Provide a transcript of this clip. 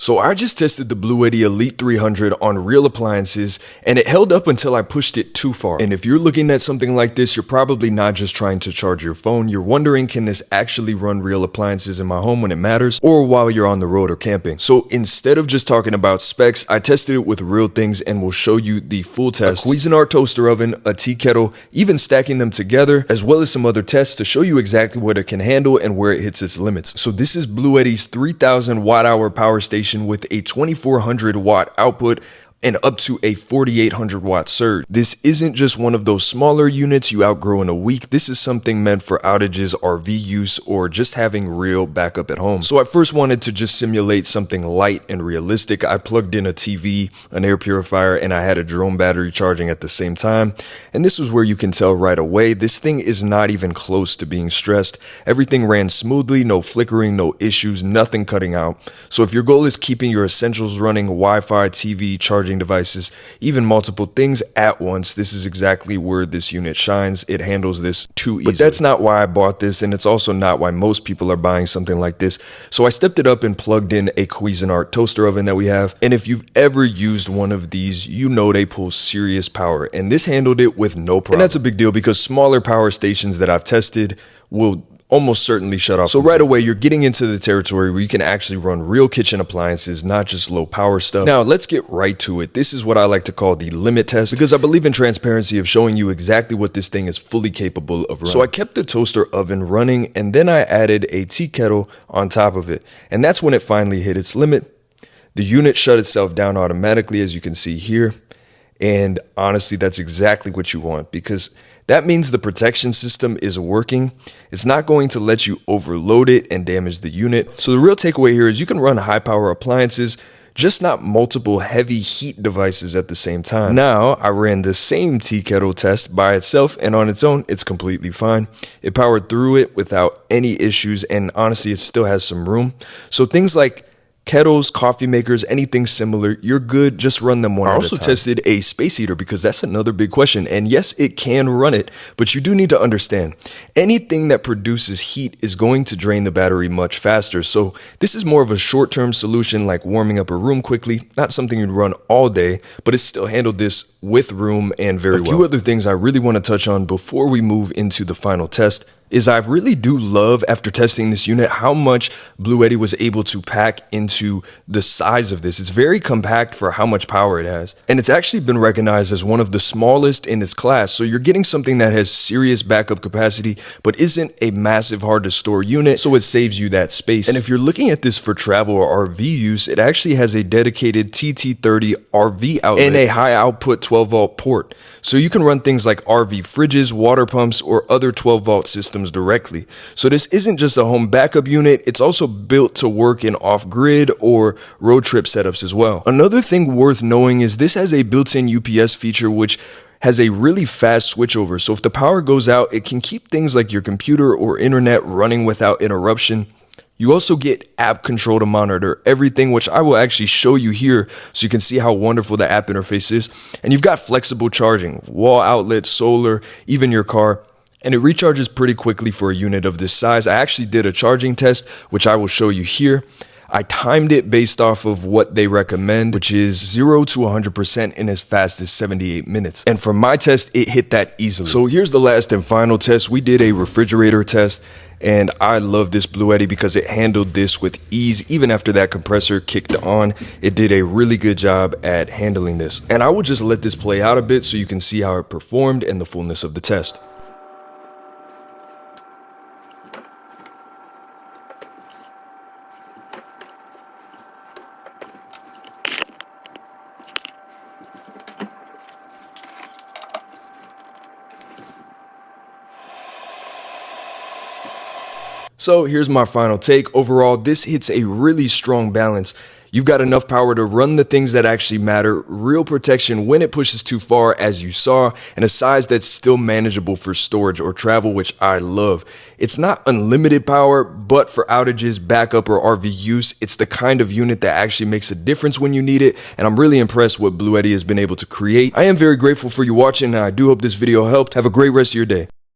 So I just tested the BLUETTI Elite 300 on real appliances, and it held up until I pushed it too far. And if you're looking at something like this, you're probably not just trying to charge your phone. You're wondering, can this actually run real appliances in my home when it matters, or while you're on the road or camping? So instead of just talking about specs, I tested it with real things and will show you the full test. A Cuisinart toaster oven, a tea kettle, even stacking them together, as well as some other tests to show you exactly what it can handle and where it hits its limits. So this is BLUETTI's 3000 watt-hour power station with a 2400 watt output and up to a 4800 watt surge. This isn't just one of those smaller units you outgrow in a week. This is something meant for outages, RV use, or just having real backup at home. So I first wanted to just simulate something light and realistic. I plugged in a TV, an air purifier, and I had a drone battery charging at the same time. And this was where you can tell right away, this thing is not even close to being stressed. Everything ran smoothly, no flickering, no issues, nothing cutting out. So if your goal is keeping your essentials running, Wi-Fi, TV, charging devices, even multiple things at once, this is exactly where this unit shines. It handles this too easily. But that's not why I bought this, and it's also not why most people are buying something like this. So I stepped it up and plugged in a Cuisinart toaster oven that we have. And if you've ever used one of these, you know they pull serious power, and this handled it with no problem. And that's a big deal because smaller power stations that I've tested will almost certainly shut off. So right away, you're getting into the territory where you can actually run real kitchen appliances, not just low power stuff. Now let's get right to it. This is what I like to call the limit test, because I believe in transparency of showing you exactly what this thing is fully capable of running. So I kept the toaster oven running, and then I added a tea kettle on top of it. And that's when it finally hit its limit. The unit shut itself down automatically, as you can see here. And honestly, that's exactly what you want, because that means the protection system is working. It's not going to let you overload it and damage the unit. So the real takeaway here is you can run high power appliances, just not multiple heavy heat devices at the same time. Now, I ran the same tea kettle test by itself, and on its own, it's completely fine. It powered through it without any issues, and honestly, it still has some room. So things like kettles, coffee makers, anything similar, you're good. Just run them one at a time. I also tested a space heater because that's another big question. And yes, it can run it, but you do need to understand anything that produces heat is going to drain the battery much faster. So this is more of a short-term solution, like warming up a room quickly, not something you'd run all day, but it still handled this with room and very well. A few other things I really want to touch on before we move into the final test is I really do love, after testing this unit, how much BLUETTI was able to pack into the size of this. It's very compact for how much power it has. And it's actually been recognized as one of the smallest in its class. So you're getting something that has serious backup capacity, but isn't a massive, hard to store unit. So it saves you that space. And if you're looking at this for travel or RV use, it actually has a dedicated TT30 RV outlet and a high output 12 volt port. So you can run things like RV fridges, water pumps, or other 12 volt systems directly. So this isn't just a home backup unit, it's also built to work in off-grid or road trip setups as well. Another thing worth knowing is this has a built-in UPS feature which has a really fast switchover. So if the power goes out, it can keep things like your computer or internet running without interruption. You also get app control to monitor everything, which I will actually show you here so you can see how wonderful the app interface is. And you've got flexible charging, wall outlet, solar, even your car. And it recharges pretty quickly for a unit of this size. I actually did a charging test, which I will show you here. I timed it based off of what they recommend, which is 0 to 100% in as fast as 78 minutes. And for my test, it hit that easily. So here's the last and final test. We did a refrigerator test, and I love this BLUETTI because it handled this with ease. Even after that compressor kicked on, it did a really good job at handling this. And I will just let this play out a bit so you can see how it performed and the fullness of the test. So here's my final take. Overall, this hits a really strong balance. You've got enough power to run the things that actually matter, real protection when it pushes too far, as you saw, and a size that's still manageable for storage or travel, which I love. It's not unlimited power, but for outages, backup, or RV use, it's the kind of unit that actually makes a difference when you need it, and I'm really impressed what BLUETTI has been able to create. I am very grateful for you watching, and I do hope this video helped. Have a great rest of your day.